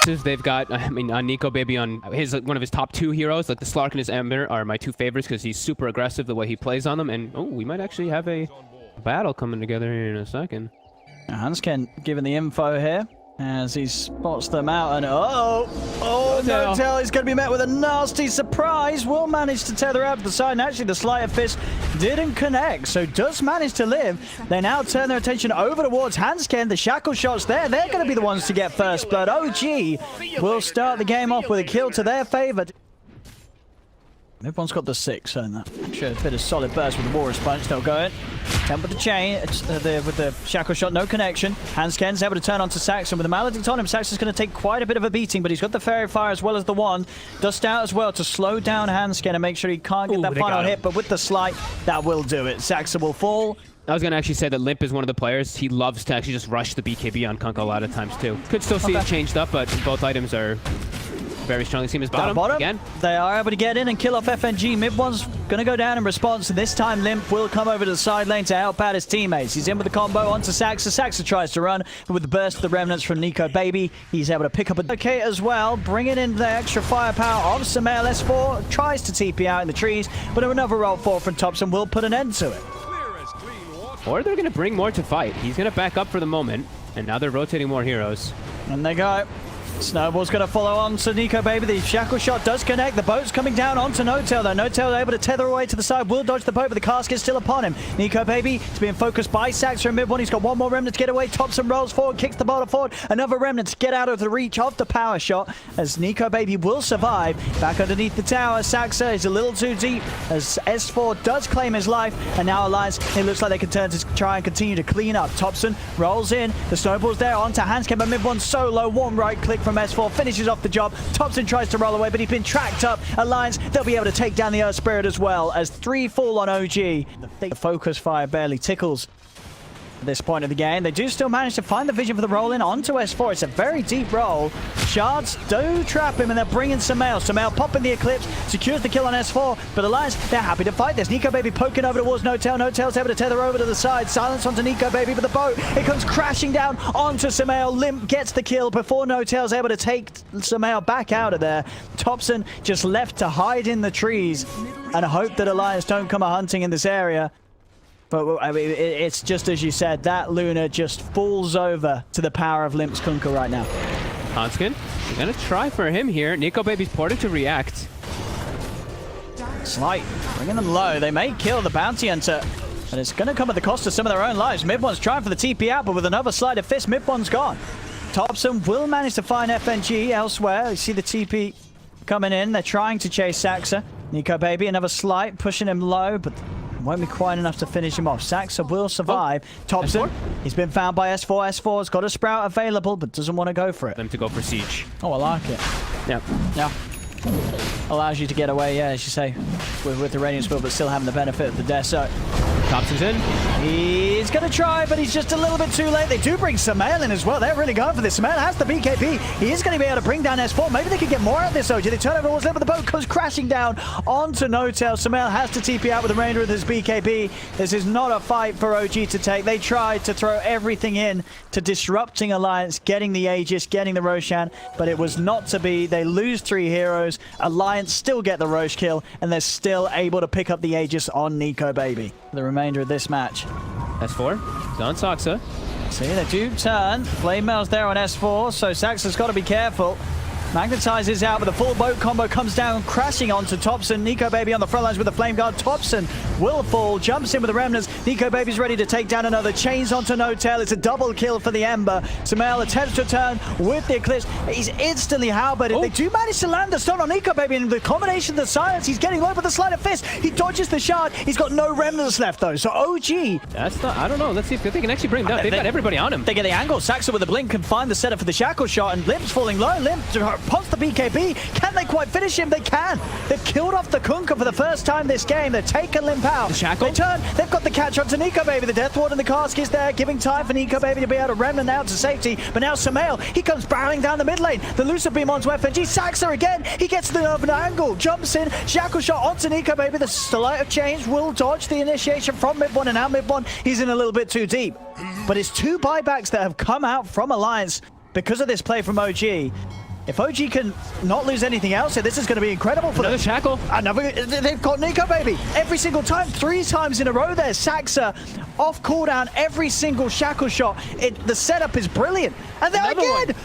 aggressive. They've got, I mean, Nico Baby on one of his top 2 heroes, like the Slark and his Ember are my 2 favorites because he's super aggressive the way he plays on them. And oh, we might actually have a battle coming together here in a second. Xctn giving the info here as he spots them out, and N0tail is going to be met with a nasty surprise. Will manage to tether out to the side, and actually the Sleight of Fist didn't connect, so does manage to live. They now turn their attention over towards Xctn. The shackle shots there, they're going to be the ones to get first blood. OG will start the game off with a kill to their favor. Everyone's got the 6, and that actually a bit of solid burst with the Walrus Punch. They'll go in. Temp with the chain, with the shackle shot, no connection. Xctn's able to turn onto Saxon. With the Maledict on him, Saxon's going to take quite a bit of a beating, but he's got the Fairy Fire as well as the Wand. Dust out as well to slow down Xctn and make sure he can't get that final hit, but with the Slight, that will do it. Saxon will fall. I was going to actually say that Limp is one of the players. He loves to actually just rush the BKB on Kunkka a lot of times, too. Could still see it changed up, but both items are very strongly seen as bottom again. They are able to get in and kill off FNG. Mid one's going to go down in response, and this time Limp will come over to the side lane to help out his teammates. He's in with the combo onto Saxa. Saxa tries to run, but with the burst of the remnants from Nico Baby, he's able to pick up a okay as well, bringing in the extra firepower of Sumail. S4 tries to TP out in the trees, but another roll forward from TOPSON will put an end to it. Or they're going to bring more to fight. He's going to back up for the moment, and now they're rotating more heroes. And they go. Snowball's going to follow on to Nico Baby. The shackle shot does connect. The boat's coming down onto NoTail, though. NoTail able to tether away to the side. Will dodge the boat, but the cask is still upon him. Nico Baby is being focused by Saxa in mid one. He's got one more remnant to get away. TOPSON rolls forward, kicks the boulder forward. Another remnant to get out of the reach of the power shot, as Nico Baby will survive. Back underneath the tower, Saxa is a little too deep as S4 does claim his life, and now Alliance, it looks like they can turn to try and continue to clean up. TOPSON rolls in. The snowball's there onto Xctn, but mid one solo. One right click from S4 finishes off the job. TOPSON tries to roll away, but he's been tracked up. Alliance, they'll be able to take down the EARTHSPIRIT as well, as 3 fall on OG. The focus fire barely tickles at this point of the game. They do still manage to find the vision for the roll in onto S4. It's a very deep roll. Shards do trap him, and they're bringing Sumail. Sumail popping the Eclipse, secures the kill on S4, but Alliance, they're happy to fight this. Nico Baby poking over towards NoTail. NoTail's able to tether over to the side. Silence onto Nico Baby, but the boat, it comes crashing down onto Sumail. Limp gets the kill before NoTail's able to take Sumail back out of there. TOPSON just left to hide in the trees and hope that Alliance don't come a-hunting in this area. But I mean, it's just as you said, that Luna just falls over to the power of Limp's Kunkka right now. Xctn, they're going to try for him here. Nico Baby's ported to react. Slight, bringing them low. They may kill the Bounty Hunter, and it's going to come at the cost of some of their own lives. Mid one's trying for the TP out, but with another Sleight of Fist, mid one's gone. TOPSON will manage to find FNG elsewhere. You see the TP coming in. They're trying to chase Saxa. Nico Baby, another Slight, pushing him low, but won't be quite enough to finish him off. Saxa will survive. TOPSON, he's been found by S4. S4's got a Sprout available, but doesn't want to go for it. Them to go for Siege. Oh, I like it. Yeah. Yeah. Allows you to get away, yeah, as you say, with the Radiant Spill, but still having the benefit of the Deso. TOPSON's in. He's going to try, but he's just a little bit too late. They do bring Sumail in as well. They're really going for this. Sumail has the BKB. He is going to be able to bring down S4. Maybe they can get more out of this OG. They turn over towards them, but the boat comes crashing down onto NoTail. Sumail has to TP out with the remainder of his BKB. This is not a fight for OG to take. They tried to throw everything in to disrupting Alliance, getting the Aegis, getting the Roshan, but it was not to be. They lose 3 heroes. Alliance still get the Rosh kill, and they're still able to pick up the Aegis on Nico Baby. The remainder of this match. S4, he's on Saxa. See, they do turn. Flame Mail's there on S4, so Saxa's got to be careful. Magnetizes out, but the full boat combo comes down, crashing onto TOPSON. Nico Baby on the front lines with the Flame Guard. TOPSON will fall, jumps in with the Remnants. Nico Baby's ready to take down another. Chains onto NoTail. It's a double kill for the Ember. Sumail attempts to turn with the Eclipse. He's instantly halberded. They do manage to land the stun on Nico Baby, and the combination of the silence, he's getting low with the Sleight of Fist. He dodges the shard. He's got no Remnants left, though. So OG. That's not, I don't know. Let's see if they can actually bring him down. They've got everybody on him. They get the angle. Saxa with the blink can find the setup for the shackle shot, and Limp's falling low. Limp punts the BKB. Can they quite finish him? They can. They've killed off the Kunkka for the first time this game. They've taken Limp out. The shackle. They turn. They've got the catch onto Nico Baby. The Death Ward and the cask is there, giving time for Nico Baby to be able to remnant out to safety. But now Sumail, he comes barreling down the mid lane. The Lucid Beam onto FNG. Saxa again. He gets the urban angle. Jumps in. Shackle shot onto Nico Baby. The Sleight of Change will dodge the initiation from mid one, and now mid one, he's in a little bit too deep. But it's 2 buybacks that have come out from Alliance because of this play from OG. If OG can not lose anything else here, this is going to be incredible for Another them. shackle. They've got Nico, baby. Every single time, 3 times in a row there. Saxa off cooldown every single shackle shot. The setup is brilliant. And then again,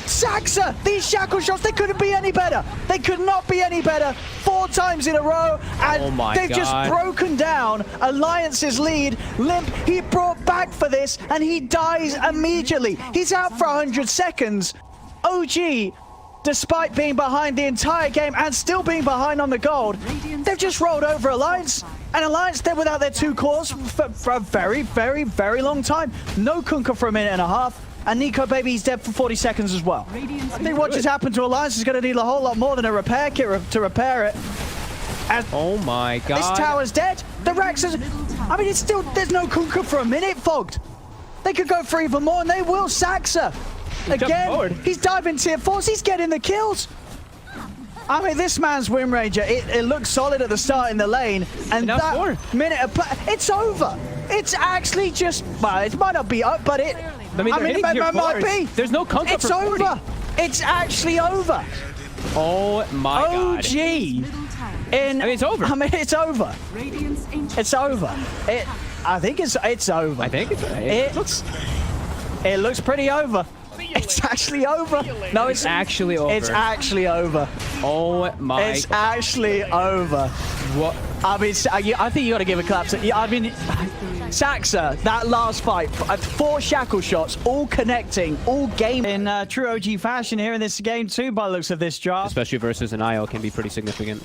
Saxa, these shackle shots, they couldn't be any better. They could not be any better. 4 times in a row, and they've just broken down Alliance's lead. Limp, he brought back for this, and he dies immediately. He's out for 100 seconds. OG, despite being behind the entire game and still being behind on the gold, they've just rolled over Alliance. And Alliance, they're without their 2 cores for a very, very, very long time. No Kunkka for a minute and a half. And Nico, baby, he's dead for 40 seconds as well. I think what just happened to Alliance is going to need a whole lot more than a repair kit to repair it. And oh my god. This tower's dead. The Rex is... I mean, it's still... There's no Kunkka for a minute, Fogged. They could go for even more, and they will. Saxa. Again, he's diving tier 4s. He's getting the kills. I mean, this man's win ranger, it looked solid at the start in the lane, and that minute of play, it's over. It's actually just, well, it might not be up, but it, I mean it might be. There's no Kunkka. It's over. It's actually over. Oh my god. OG. I mean, it's over. I mean, it's over. It's over. I think it's over. I think it looks pretty over. It's actually over. No, it's actually over. It's actually over. Oh my. It's actually over. What? I mean, I think you got to give a clap to. I mean, Saxa, that last fight, 4 shackle shots, all connecting, all game in true OG fashion here in this game too, by the looks of this draft. Especially versus an IO can be pretty significant.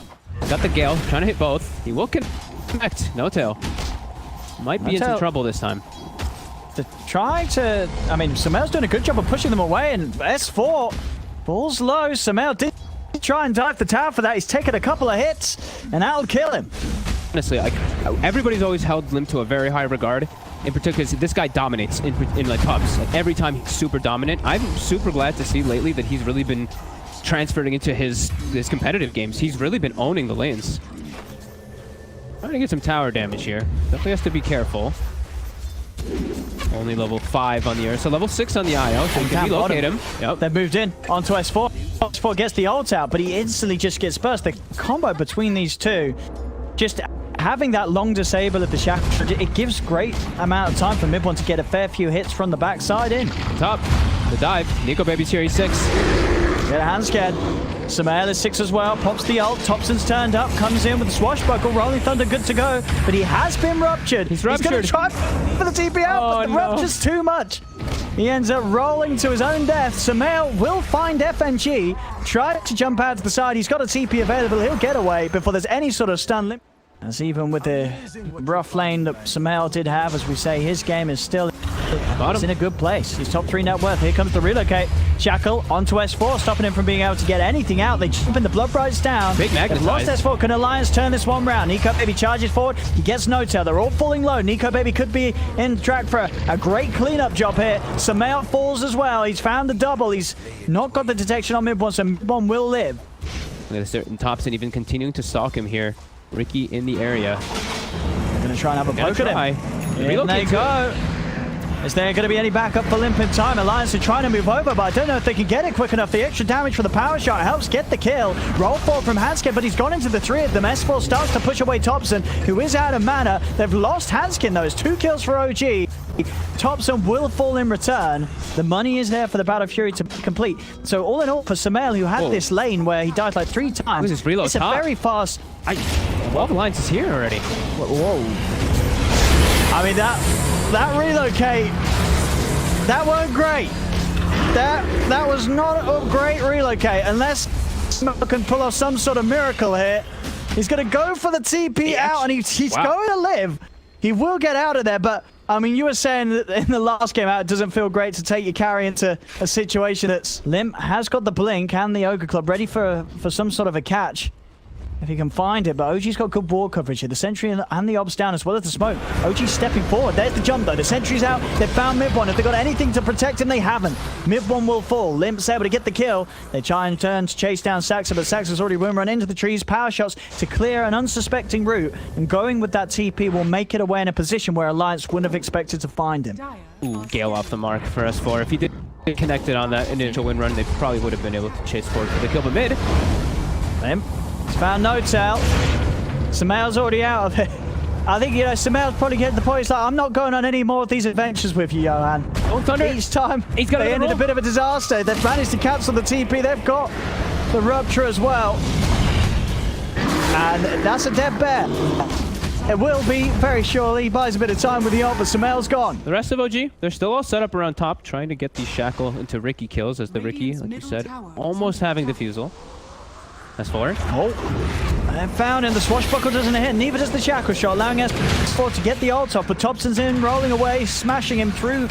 Got the Gale, trying to hit both. He will connect. No tail. Might be in some trouble this time. Trying to, I mean, Sumail's doing a good job of pushing them away, and S4 falls low. Sumail did try and dive the tower for that. He's taken a couple of hits, and that'll kill him. Honestly, everybody's always held Limp to a very high regard. In particular, this guy dominates in like pubs. Like every time he's super dominant. I'm super glad to see lately that he's really been transferring into his competitive games. He's really been owning the lanes. Trying to get some tower damage here. Definitely has to be careful. Only level 5 on the air, so level 6 on the IO, so you can relocate him. Yep. They've moved in onto S4. S4 gets the ult out, but he instantly just gets burst. The combo between these two, just having that long disable of the shackle, it gives great amount of time for Mid1 to get a fair few hits from the backside in. Top, the dive. Nico baby's here, he's 6. Get a hand scared. Sumail is 6 as well, pops the ult, TOPSON's turned up, comes in with the swashbuckle, Rolling Thunder good to go, but he has been ruptured. He's going to try for the TP out, but the rupture's too much. He ends up rolling to his own death. Sumail will find FNG, try to jump out to the side. He's got a TP available, he'll get away before there's any sort of stun limit. As even with the rough lane that Sumail did have, as we say, his game is still in a good place. He's top 3 net worth. Here comes the relocate. Shackle onto S4, stopping him from being able to get anything out. They jump in, the blood bride's down. Big magnetize. Lost S4. Can Alliance turn this one round? Nico baby charges forward. He gets no tail. They're all falling low. Nico baby could be in track for a great cleanup job here. Sumail falls as well. He's found the double. He's not got the detection on Mid1, so Mid1 will live. Look at this, TOPSON even continuing to stalk him here. Ricky in the area. They're going to try and have a poke at him. In they go. Is there going to be any backup for Limp in time? Alliance are trying to move over, but I don't know if they can get it quick enough. The extra damage for the power shot helps get the kill. Roll forward from Hanskin, but he's gone into the 3 of them. S4 starts to push away TOPSON, who is out of mana. They've lost Hanskin, though. It's 2 kills for OG. TOPSON will fall in return. The money is there for the Battle Fury to complete. So all in all, for Sumail, who had this lane where he died like 3 times, this reload it's a very fast... Alliance is here already. Whoa. I mean, that relocate, that weren't great. That was not a great relocate, unless Smoke can pull off some sort of miracle here. He's going to go for the TP out, and he's going to live. He will get out of there, but I mean, you were saying that in the last game out, it doesn't feel great to take your carry into a situation that's... Limp has got the blink and the Ogre Club ready for some sort of a catch. If he can find it, but OG's got good wall coverage here. The sentry and the obs down as well as the smoke. OG's stepping forward. There's the jump though. The sentry's out. They've found Mid1. If they've got anything to protect him, they haven't. Mid1 will fall. Limp's able to get the kill. They try and turn to chase down Saxa, but Saxa's already run into the trees. Power shots to clear an unsuspecting route. And going with that TP will make it away in a position where Alliance wouldn't have expected to find him. Ooh, Gale off the mark for S4. If he did get connected on that initial win run, they probably would have been able to chase forward for the kill. But mid. Limp. He's found Notel. Sumail's already out of it. I think, you know, Sumail's probably getting the point. He's like, I'm not going on any more of these adventures with you, Johan. Oh, Thunder. Each time He's got they ended a bit of a disaster. They've managed to cancel the TP. They've got the Rupture as well. And that's a dead bet. It will be very surely. He buys a bit of time with the ult, but Sumail's gone. The rest of OG, they're still all set up around top, trying to get the Shackle into Ricky kills as the Ricky, like you said, almost having defusal. S4. Oh, and found in the swashbuckle doesn't hit. Neither does the shackle shot, allowing S4 to get the ult off. But Topson's in, rolling away, smashing him through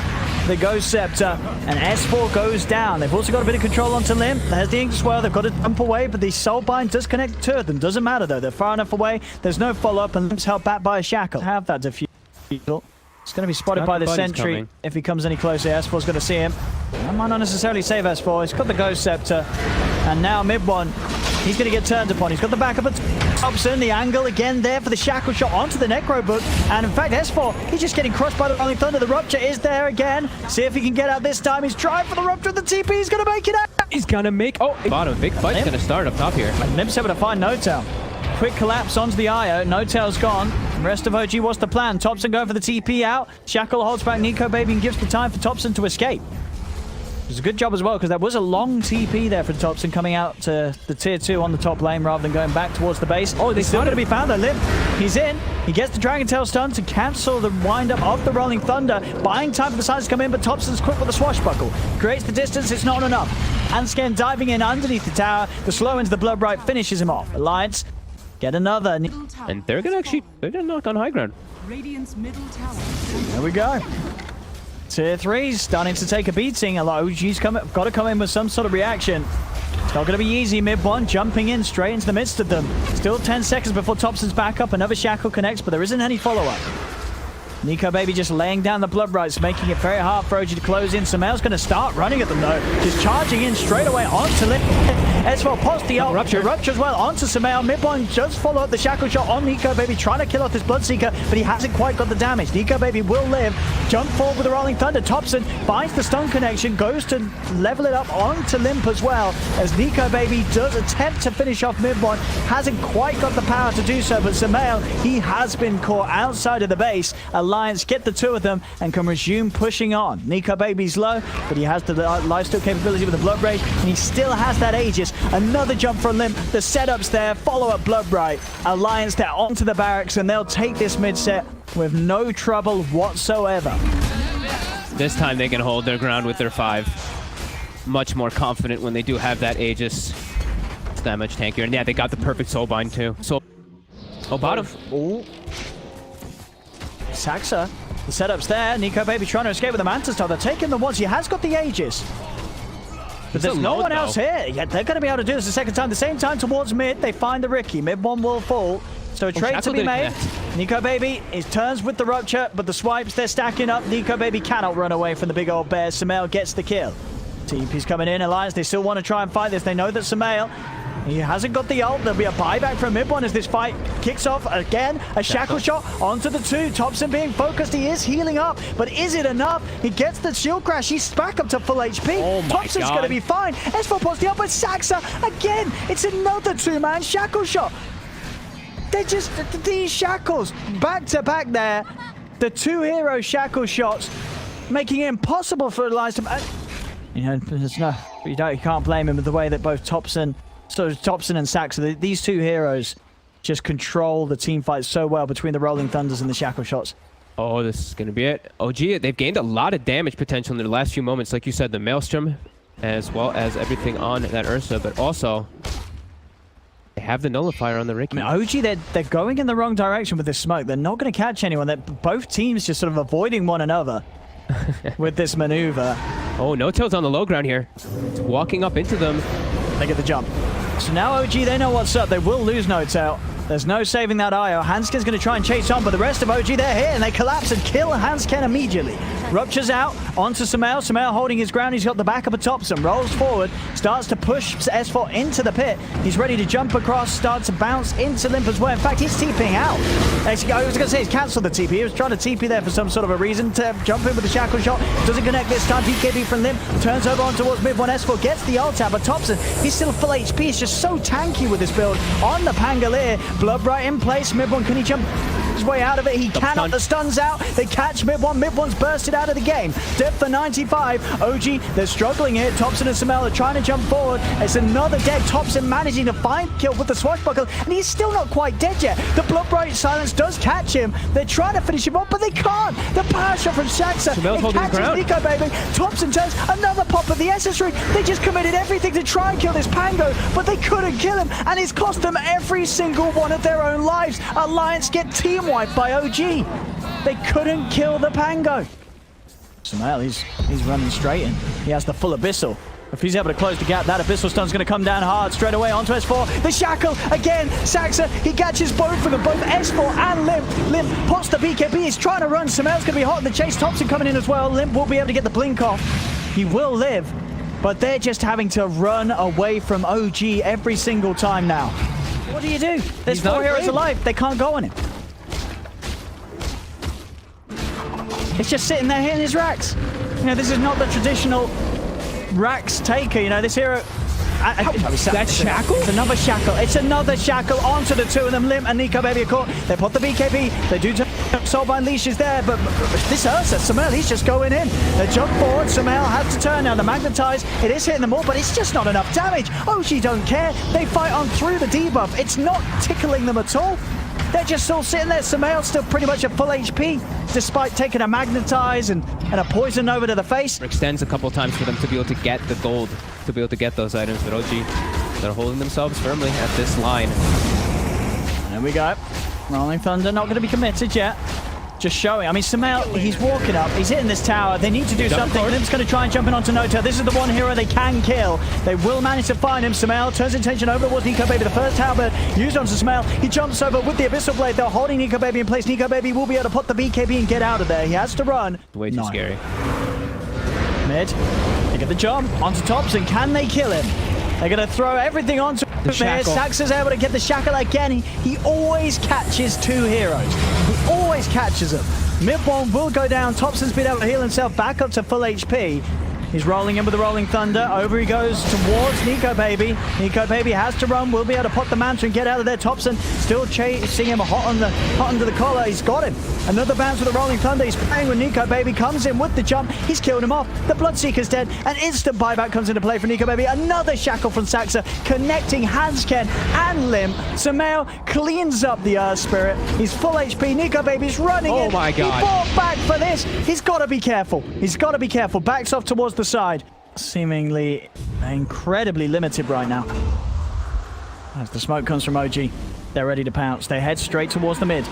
the Ghost Scepter, and S4 goes down. They've also got a bit of control onto Limp. There's the Ink Swell. They've got to jump away, but the Soulbind does connect the two of them. Doesn't matter though. They're far enough away. There's no follow-up, and Limp's held back by a shackle. Have that defusal. It's going to be spotted by the sentry coming. If he comes any closer. S4's going to see him. That might not necessarily save S4. He's got the Ghost Scepter, and now mid one. He's going to get turned upon. He's got the backup of Topson. The angle again there for the shackle shot onto the Necro Book. And in fact, S4, he's just getting crushed by the Rolling Thunder. The Rupture is there again. See if he can get out this time. He's trying for the Rupture. The TP. He's going to make it out. He's going to make... Oh, bottom. Big fight's going to start up top here. And Limp's able to find Notel. Quick collapse onto the IO. Notel's gone. The rest of OG, what's the plan? Topson going for the TP out. Shackle holds back Nico Baby and gives the time for Topson to escape. It was a good job as well, because there was a long TP there for Topson coming out to the tier 2 on the top lane rather than going back towards the base. Oh, they're still going to be found though. Limp, he's in. He gets the Dragon Tail stun to cancel the wind-up of the Rolling Thunder. Buying time for the sides to come in, but Topson's quick with the swashbuckle. Creates the distance, it's not enough. Anscan diving in underneath the tower. The slow into the Blood Bright finishes him off. Alliance get another. And they're going to knock on high ground. Radiant's middle tower. There we go. Tier 3's starting to take a beating. OG's got to come in with some sort of reaction. It's not going to be easy. Mid one jumping in straight into the midst of them. Still 10 seconds before Topson's back up. Another shackle connects, but there isn't any follow-up. Nico Baby just laying down the blood rights, making it very hard for OG to close in. Sumail's going to start running at them though. Just charging in straight away onto Limp. S4 post the ult. Rupture as well onto Sumail. Mid-1 does follow up the shackle shot on Nico Baby, trying to kill off this Bloodseeker, but he hasn't quite got the damage. Nico Baby will live. Jump forward with the Rolling Thunder. Topson finds the stun connection, goes to level it up onto Limp as well, as Nico Baby does attempt to finish off mid-1. Hasn't quite got the power to do so, but Sumail, he has been caught outside of the base. Alliance get the two of them and can resume pushing on. Nico Baby's low, but he has the lifesteal capability with the Blood Rage, and he still has that Aegis. Another jump from Limp. The setup's there. Follow-up Blood Bright. Alliance there onto the barracks, and they'll take this mid-set with no trouble whatsoever. This time they can hold their ground with their 5. Much more confident when they do have that Aegis. It's that much tankier. And yeah, they got the perfect Soulbind too. So, oh, bottom. Oh. Saxa. The setup's there. Nico Baby trying to escape with the Manta Star. They're taking the ones. He has got the Aegis. But there's no one else here. Yeah, they're going to be able to do this the second time. The same time towards mid, they find the Ricky. Mid one will fall. So a trade to be made. Nico Baby is turns with the Rupture, but the swipes, they're stacking up. Nico Baby cannot run away from the big old bear. Sumail gets the kill. TP's coming in. Alliance, they still want to try and fight this. They know that Sumail, he hasn't got the ult. There'll be a buyback from mid one as this fight kicks off again. A shackle shot onto the 2. Topson being focused. He is healing up, but is it enough? He gets the shield crash. He's back up to full HP. Oh Topson's going to be fine. S4 posts the ult, but Saxa again. It's another 2-man shackle shot. They're just these shackles back to back there. The 2 hero shackle shots making it impossible for Alliance to. You know, there's no. You can't blame him with the way that both Topson and Saxa, these 2 heroes, just control the team fight so well between the Rolling Thunders and the shackle shots. Oh, this is going to be it. OG, they've gained a lot of damage potential in their last few moments. Like you said, the Maelstrom, as well as everything on that Ursa, but also they have the Nullifier on the Ricky. I mean, OG, they're going in the wrong direction with this smoke. They're not going to catch anyone. They're both teams just sort of avoiding one another with this maneuver. Oh, No-Tail's on the low ground here. It's walking up into them. They get the jump. So now OG, they know what's up. They will lose No-Tail. There's no saving that IO. Hansken's going to try and chase on, but the rest of OG, they're here, and they collapse and kill Hansken immediately. Ruptures out onto Sumail. Sumail holding his ground. He's got the back of a TOPSON. Rolls forward, starts to push S4 into the pit. He's ready to jump across, starts to bounce into Limp as well. In fact, he's TPing out. I was going to say he's cancelled the TP. He was trying to TP there for some sort of a reason to jump in with the shackle shot. Doesn't connect this time. BKB from Limp turns over on towards mid 1. S4 gets the ult out, but TOPSON, he's still full HP. He's just so tanky with this build on the Pangolier. Blood right in place. Mid 1, can he jump his way out of it? He cannot. The stun's out. They catch mid 1. Mid 1's bursted out of the game. Dead for 95. OG, they're struggling here. TOPSON and Sumail are trying to jump forward. It's another dead. TOPSON managing to find kill with the swashbuckle, and he's still not quite dead yet. The Bloodbright silence does catch him. They're trying to finish him off, but they can't. The power shot from Shaxa. It catches Nico, baby. TOPSON turns another pop of the SS ring. They just committed everything to try and kill this Pango, but they couldn't kill him, and it's cost them every single one of their own lives. Alliance get team wiped by OG. They couldn't kill the Pango. Sumail, he's running straight in. He has the full Abyssal. If he's able to close the gap, that Abyssal stun's going to come down hard straight away onto S4. The shackle again. Saxa, he catches both of them, both S4 and Limp. Limp pots the BKB. He's trying to run. Sumail's going to be hot in the chase. TOPSON coming in as well. Limp will be able to get the blink off. He will live, but they're just having to run away from OG every single time now. What do you do? There's 4 heroes alive. They can't go on him. It's just sitting there hitting his racks. You know, this is not the traditional racks taker. You know, this hero... That shackle? It's another shackle. It's another shackle onto the two of them. Limp and Nico baby are caught. They put the BKB. They do turn. Soulbind leash is there, but this Ursa, Sumail, he's just going in. They jump forward. Sumail has to turn now. The magnetize, it is hitting them all, but it's just not enough damage. OG don't care. They fight on through the debuff. It's not tickling them at all. They're just still sitting there. Sumail still pretty much at full HP, despite taking a magnetize and a poison over to the face. Extends a couple times for them to be able to get the gold, to be able to get those items, but OG, they're holding themselves firmly at this line. There we go. Rolling Thunder not going to be committed yet. Just showing. I mean, Sumail, he's walking up. He's hitting this tower. They need to do something. Limp's going to try and jump in onto Nota. This is the one hero they can kill. They will manage to find him. Sumail turns attention over towards Nico Baby. The first tower bird used onto Sumail. He jumps over with the Abyssal Blade. They're holding Nico Baby in place. Nico Baby will be able to put the BKB and get out of there. He has to run. Way too scary. Mid. They get the jump onto TOPSON. Can they kill him? They're going to throw everything onto him here. Saxa's able to get the shackle again. He always catches 2 heroes. He always catches them. Mid 1 will go down. TOPSON's been able to heal himself back up to full HP. He's rolling in with the Rolling Thunder. Over he goes towards Nico Baby. Nico Baby has to run. Will be able to pop the mantra and get out of there. TOPSON still chasing him hot under the collar. He's got him. Another bounce with the Rolling Thunder. He's playing with Nico Baby. Comes in with the jump. He's killed him off. The Bloodseeker's dead. An instant buyback comes into play for Nico Baby. Another shackle from Saxa, connecting Hansken and Limp. Sumail cleans up the EARTHSPIRIT. He's full HP. Nico Baby's running in. Oh my God. He fought back for this. He's got to be careful. He's got to be careful. Backs off towards the side. Seemingly incredibly limited right now. As the smoke comes from OG, they're ready to pounce. They head straight towards the mid.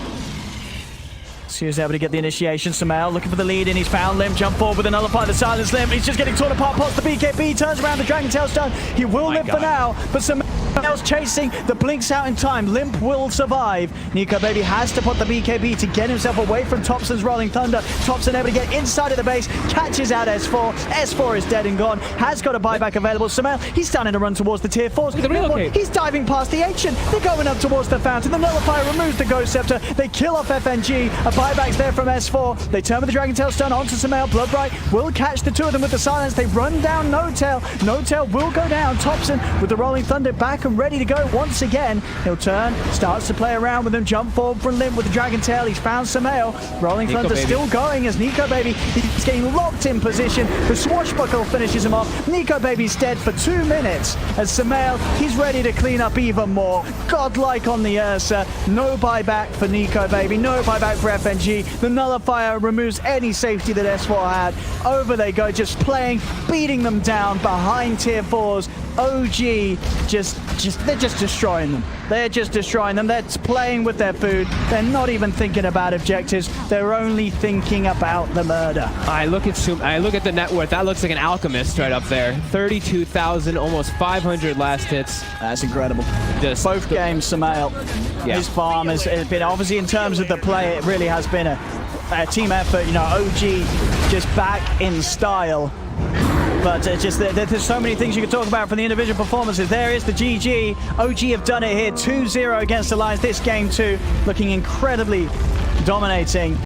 So he's able to get the initiation. Sumail looking for the lead, and he's found Limp. Jump forward with a nullify the silence. Limp, he's just getting torn apart. Pots the BKB, turns around the Dragon Tail stun. He will live for now, but Sumail's chasing. The blinks out in time. Limp will survive. Nico Baby has to put the BKB to get himself away from TOPSON's Rolling Thunder. TOPSON able to get inside of the base, catches out S4. S4 is dead and gone. Has got a buyback available. Sumail, he's starting to run towards the tier 4s. He's diving past the ancient. They're going up towards the fountain. The nullifier removes the Ghost Scepter. They kill off FNG. A buyback's there from S4. They turn with the Dragon Tail stun onto Sumail. Bloodbright will catch the 2 of them with the silence. They run down No Tail. No Tail will go down. TOPSON with the Rolling Thunder back and ready to go once again. He'll turn, starts to play around with them. Jump forward from Limp with the Dragon Tail. He's found Sumail. Rolling Thunder still going as Nico Baby. He's getting locked in position. The swashbuckle finishes him off. Nico Baby's dead for 2 minutes as Sumail, he's ready to clean up even more. Godlike on the Ursa. No buyback for Nico Baby. No buyback for FNG. The nullifier removes any safety that S4 had. Over they go, just playing, beating them down behind tier 4s. OG they're just destroying them. They're just destroying them. They're playing with their food. They're not even thinking about objectives. They're only thinking about the murder. I look at the net worth. That looks like an alchemist right up there. 32,000, almost 500 last hits. That's incredible. Just Both games, Samael. Yeah. His farm has been, obviously in terms of the play, it really has been a team effort. You know, OG just back in style. But there's so many things you can talk about from the individual performances. There is the GG. OG have done it here, 2-0 against Alliance. This game too, looking incredibly dominating.